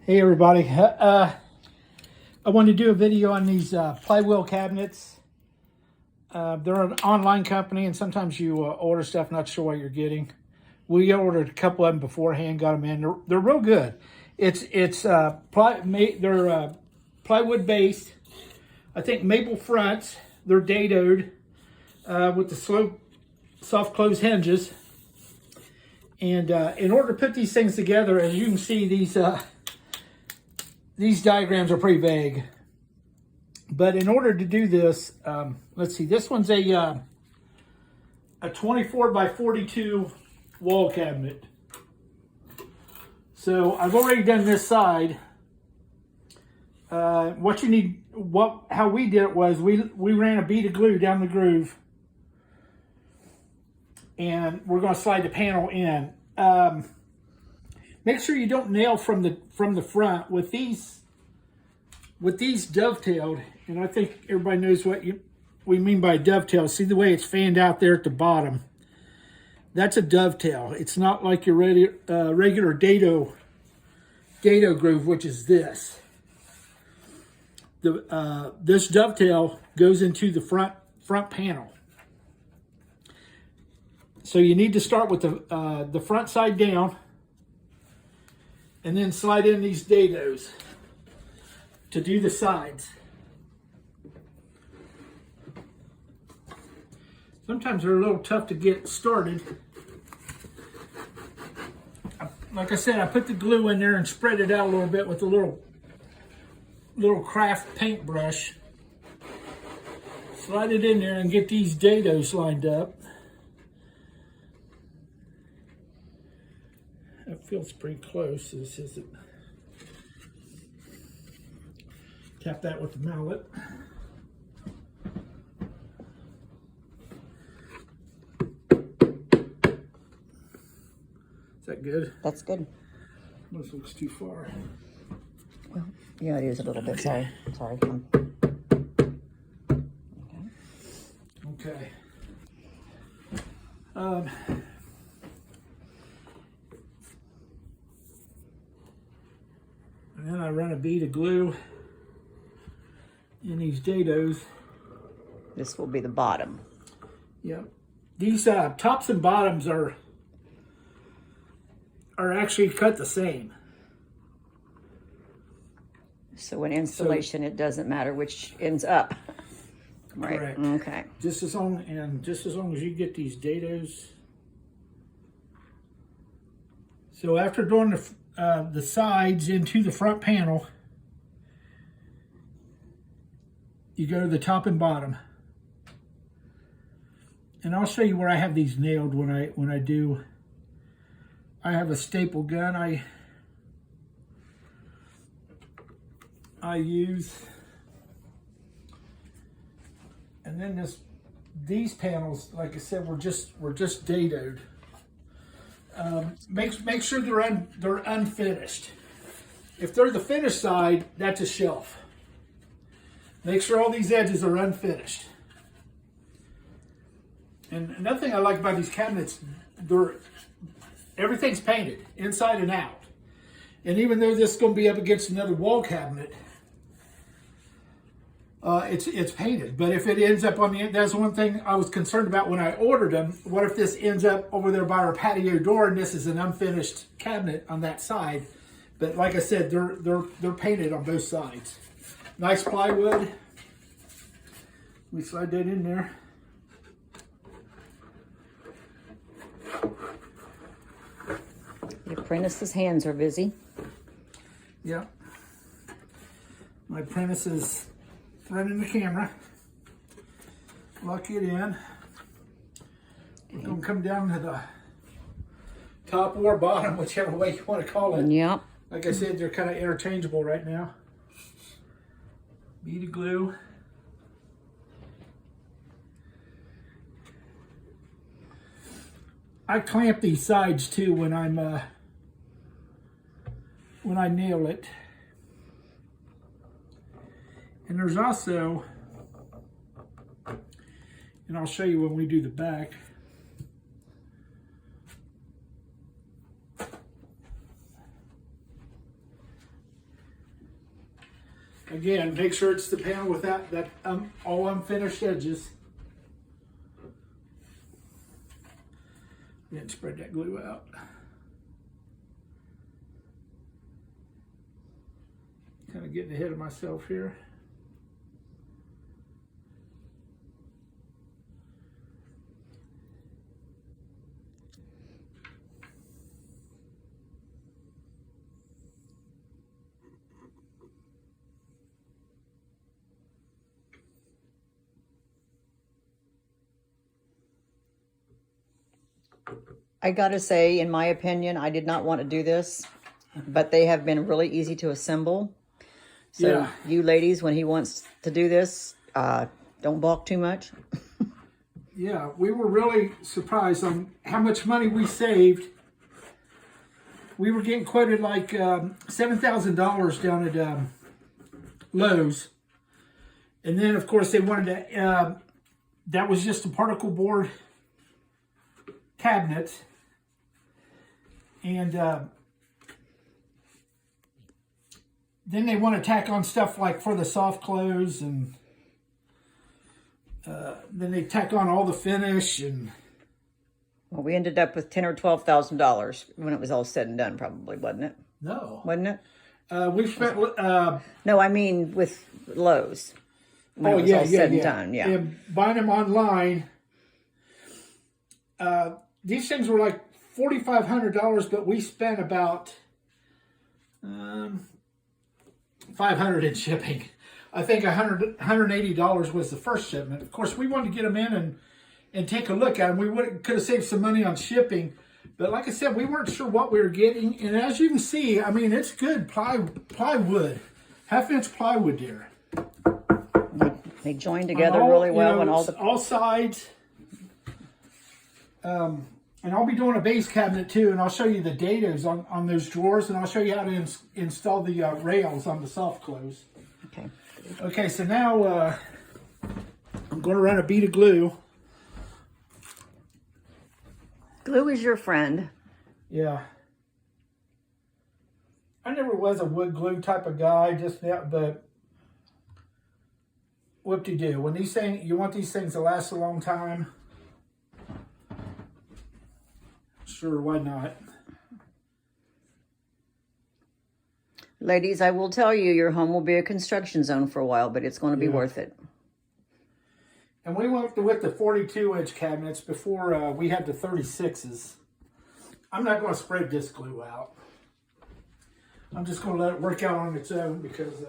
Hey everybody, I wanted to do a video on these Plywell cabinets. They're an online company and sometimes you order stuff not sure what you're getting. We ordered a couple of them beforehand, got them in. They're real good. They're plywood based. I think maple fronts. They're dadoed with the soft close hinges. And in order to put these things together, as you can see, these diagrams are pretty vague. But in order to do this, let's see, this one's a 24 by 42 wall cabinet. So I've already done this side. What you need, how we did it was we ran a bead of glue down the groove, and we're going to slide the panel in. Make sure you don't nail from the front with these dovetailed, and I think everybody knows what we mean by dovetail. See the way it's fanned out there at the bottom? That's a dovetail. It's not like your regular dado groove, which is this. This dovetail goes into the front panel. So you need to start with the front side down, and then slide in these dados to do the sides. Sometimes they're a little tough to get started. Like I said, I put the glue in there and spread it out a little bit with a little craft paintbrush. Slide it in there and get these dados lined up. That feels pretty close. This isn't. Tap that with the mallet. Is that good? That's good. This looks too far. Well, yeah, it is a little bit. Okay. Sorry. Okay. And then I run a bead of glue in these dados. This will be the bottom. Yep. These tops and bottoms are actually cut the same. So in installation, it doesn't matter which ends up. Right. Correct. Okay. Just as long as you get these dados. So after doing the sides into the front panel, you go to the top and bottom. And I'll show you where I have these nailed when I do. I have a staple gun I use. And then these panels, like I said, were just dadoed. Make sure they're unfinished. If they're the finished side, that's a shelf. Make sure all these edges are unfinished. And another thing I like about these cabinets, everything's painted inside and out. And even though this is going to be up against another wall cabinet, it's painted. But if it ends up on the end, that's one thing I was concerned about when I ordered them. What if this ends up over there by our patio door and this is an unfinished cabinet on that side? But like I said, they're painted on both sides. Nice plywood. We slide that in there. The apprentice's hands are busy. Yep. My apprentice is running the camera. Lock it in. We're going to come down to the top or bottom, whichever way you want to call it. Yep. Like I said, they're kind of interchangeable right now. Bead of glue. I clamp these sides too when I nail it. And there's also, and I'll show you when we do the back. Again, make sure it's the panel with that all unfinished edges. Then spread that glue out. Kind of getting ahead of myself here. I gotta say, in my opinion, I did not want to do this, but they have been really easy to assemble. So Yeah. you ladies, when he wants to do this, don't balk too much. Yeah, we were really surprised on how much money we saved. We were getting quoted like $7,000 down at Lowe's. And then, of course, they wanted to, that was just a particle board cabinet. And then they want to tack on stuff like for the soft close, and then they tack on all the finish. And Well, we ended up with $10,000 or $12,000 when it was all said and done, probably, wasn't it? no, Wasn't it? we spent. No, I mean with Lowe's. When it was all said and done, yeah. And buying them online, these things were like $4,500, but we spent about $500 in shipping. I think $180 was the first shipment. Of course, we wanted to get them in and take a look at them. We could have saved some money on shipping, but like I said, we weren't sure what we were getting. And as you can see, I mean, it's good plywood, 1/2-inch plywood there. They joined together really well, and all sides. And I'll be doing a base cabinet too, and I'll show you the dados on those drawers, and I'll show you how to install the rails on the soft close. Okay. Okay, so now I'm going to run a bead of glue. Glue is your friend. Yeah. I never was a wood glue type of guy, just that, but whoop-de-doo. When you want these things to last a long time, sure, why not? Ladies, I will tell you, your home will be a construction zone for a while, but it's going to be worth it. And we went with the 42-inch cabinets before we had the 36s. I'm not going to spread this glue out. I'm just going to let it work out on its own because...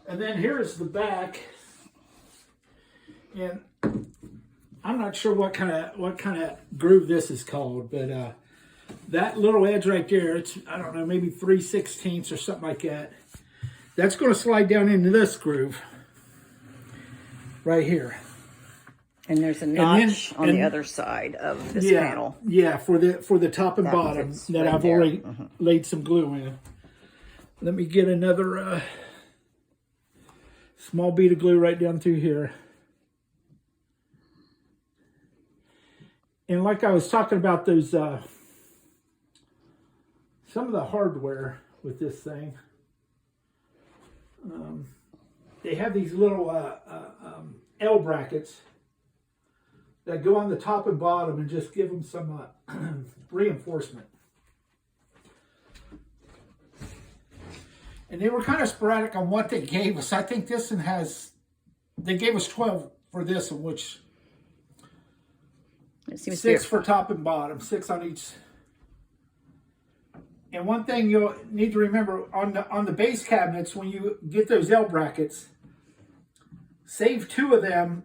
and then here's the back. And I'm not sure what kind of groove this is called, but that little edge right there, it's, I don't know, maybe 3/16 or something like that. That's going to slide down into this groove right here. And there's a notch on the other side of this panel. Yeah, for the top and bottom that I've already laid some glue in. Let me get another small bead of glue right down through here. And like I was talking about those, some of the hardware with this thing, they have these little L brackets that go on the top and bottom and just give them some reinforcement. And they were kind of sporadic on what they gave us. I think this one they gave us 12 for this one, which... It seems 6 for top and bottom, 6 on each. And one thing you'll need to remember on the base cabinets, when you get those L brackets, save 2 of them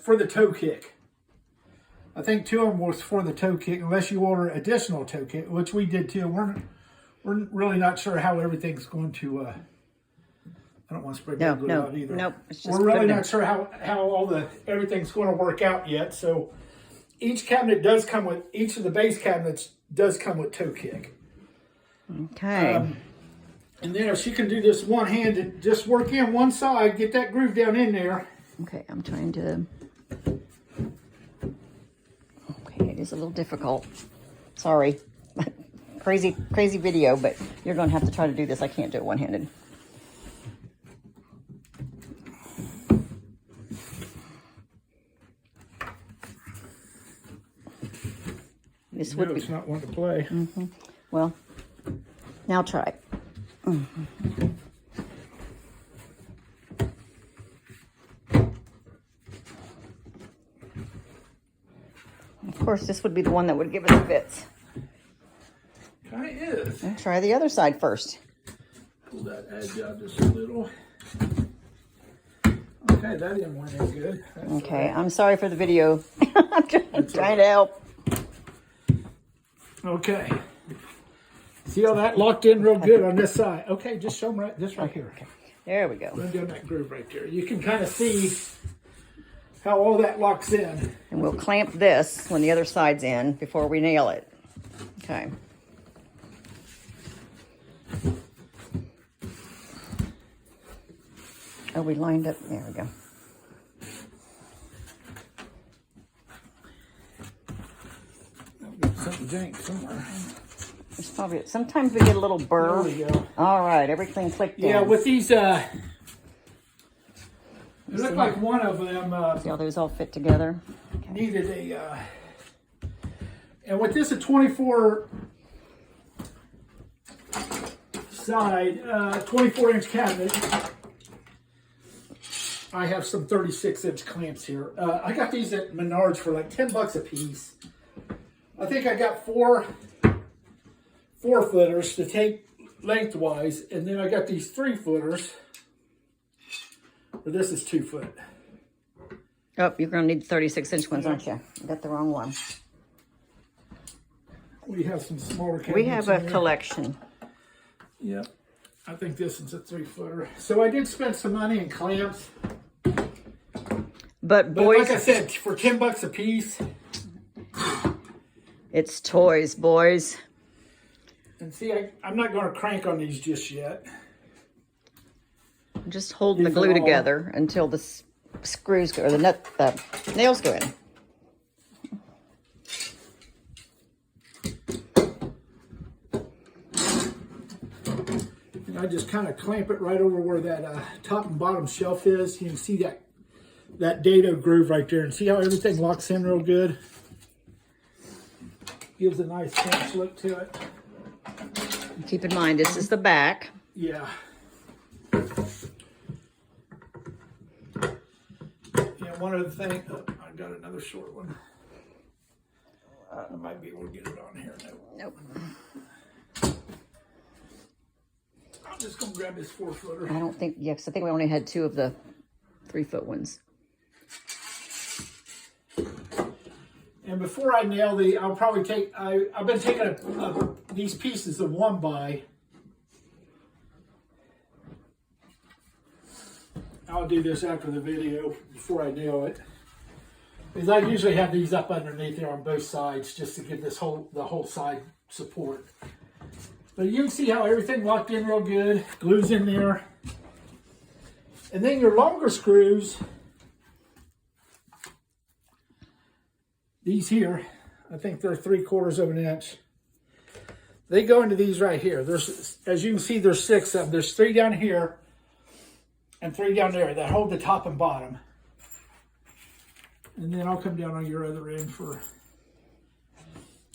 for the toe kick. I think 2 of them was for the toe kick, unless you order additional toe kick, which we did too. We're really not sure how everything's going to. I don't want to spread that glue out either. Nope. It's just we're really not sure how everything's going to work out yet. So each cabinet does come with, each of the base cabinets does come with toe kick. Okay. And then if she can do this one-handed, just work in one side, get that groove down in there. Okay, I'm trying to... Okay, it is a little difficult. Sorry. crazy video, but you're going to have to try to do this. I can't do it one-handed. This No, would be. it's not one to play. Well, now try. Of course, this would be the one that would give us fits. Kind of is. And try the other side first. Pull that edge out just a little. Okay, that didn't went in good. That's Okay, all I'm sorry for the video. I'm trying to help. right. Okay. See how that locked in real good on this side? Okay, just show them this right here. Okay, there we go. Run down that groove right there. You can kind of see how all that locks in. And we'll clamp this when the other side's in before we nail it. Okay. Oh, we lined up. There we go. Something jank somewhere. It's probably, sometimes we get a little burr. There we go. All right, everything clicked in. Yeah, with these, it looked like one of them See how those all fit together? Okay. needed a, and with this a 24 side, 24-inch cabinet, I have some 36-inch clamps here. I got these at Menards for like $10 a piece. I think I got four footers to take lengthwise, and then I got these 3-footers. But this is 2 foot. Oh, you're going to need the 36-inch ones, aren't you? You got the wrong one. We have some smaller cabinets. We have a in here. collection. Yep. I think this is a 3-footer. So I did spend some money in clamps. But But boys, like I said, for $10 a piece. it's toys, boys. And see, I'm not going to crank on these just yet. I'm just holding the If glue at all. together until the screws go, or the nails go in. And I just kind of clamp it right over where that top and bottom shelf is. You can see that dado groove right there, and see how everything locks in real good. Gives a nice finish look to it. Keep in mind, this is the back. Yeah. Yeah, one other thing. Oh, I got another short one. I might be able to get it on here. Nope. I'm just going to grab this 4-footer. I don't think, yeah, because I think we only had 2 of the 3-foot ones. And before I nail I'll probably take, I've been taking these pieces of 1x. I'll do this after the video before I nail it. Because I usually have these up underneath there on both sides just to give the whole side support. But you can see how everything locked in real good. Glue's in there. And then your longer screws, these here, I think they're 3/4 of an inch. They go into these right here. There's, as you can see, there's 6 of them. There's 3 down here and 3 down there that hold the top and bottom. And then I'll come down on your other end for.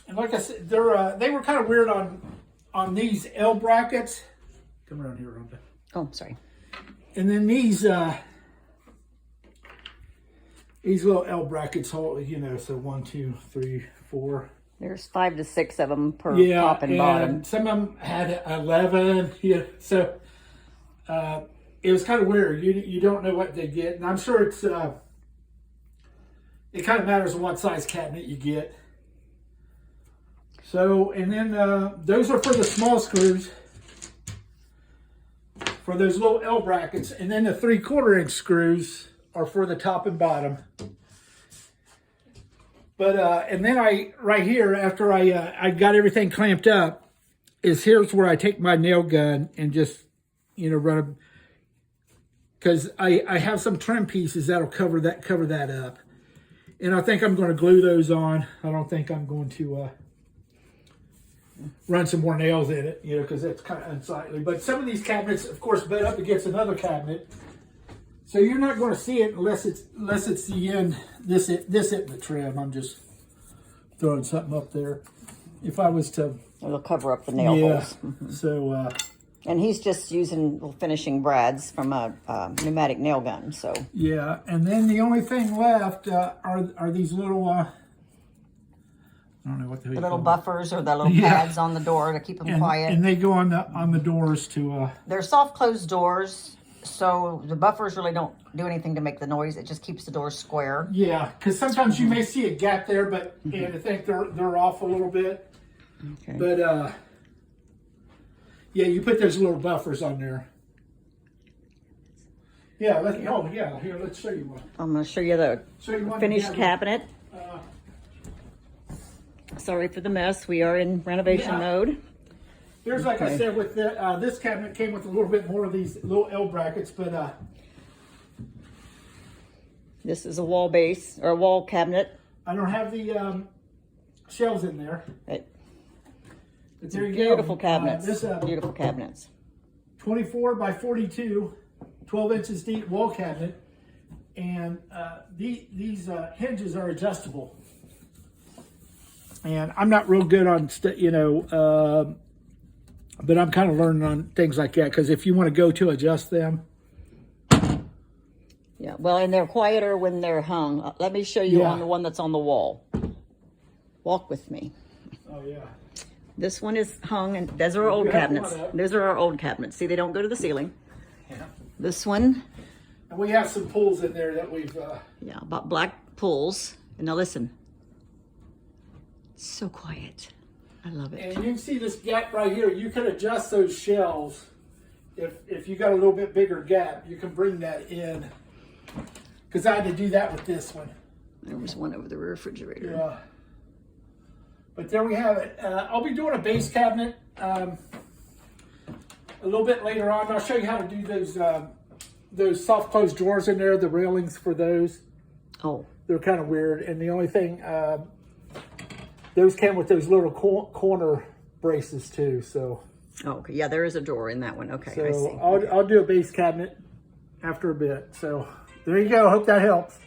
And like I said, they were kind of weird on these L brackets. Come around here, Rhonda. Oh, sorry. And then these little L brackets hold, you know, so 1, 2, 3, 4. There's 5 to 6 of them per Yeah, top and bottom. some of them had 11. Yeah, so it was kind of weird. You don't know what they get, and I'm sure it's it kind of matters what size cabinet you get. So, and then those are for the small screws, for those little L brackets, and then the 3/4 inch screws are for the top and bottom. But and then right here, after I got everything clamped up, here's where I take my nail gun and just, you know, run them, because I have some trim pieces that'll cover that up, and I think I'm going to glue those on. I don't think I'm going to run some more nails in it, you know, because that's kind of unsightly. But some of these cabinets, of course, bed up against another cabinet, so you're not going to see it unless it's the end. This isn't the trim. I'm just throwing something up there. If I was to, It'll cover up the nail holes. So, And he's just using finishing brads from a pneumatic nail gun. So yeah. And then the only thing left are these little, I don't know what the little buffers or the little pads on the door to keep them quiet. And they go on the doors to. They're soft closed doors, so the buffers really don't do anything to make the noise. It just keeps the doors square. Yeah, because sometimes you may see a gap there, but and I think they're off a little bit. Okay. But yeah, you put those little buffers on there. Yeah. Here, let's show you one. I'm going to show you the finished cabinet. Sorry for the mess. We are in renovation mode. There's, like I said, with the, this cabinet came with a little bit more of these little L brackets, but this is a wall base or a wall cabinet. I don't have the shelves in there. Right. But there you Beautiful go. cabinets. This Beautiful cabinets. 24 by 42, 12 inches deep wall cabinet, and these hinges are adjustable. And I'm not real good on, but I'm kind of learning on things like that, because if you want to go to adjust them. Yeah, well, and they're quieter when they're hung. Let me show you on the one that's on the wall. Walk with me. Oh, yeah. This one is hung, and those are our old cabinets. Those are our old cabinets. See, they don't go to the ceiling. Yeah. This one. And we have some pulls in there that we've... Yeah, about black pulls. And now listen. It's so quiet. I love it. And you can see this gap right here. You can adjust those shelves. If you got a little bit bigger gap, you can bring that in. Because I had to do that with this one. There was one over the refrigerator. Yeah. But there we have it. I'll be doing a base cabinet a little bit later on. I'll show you how to do those soft close drawers in there, the railings for those. Oh. They're kind of weird. And the only thing, those came with those little corner braces too. So. Oh, okay. Yeah, there is a drawer in that one. Okay, I see. So I'll do a base cabinet after a bit. So there you go. Hope that helps.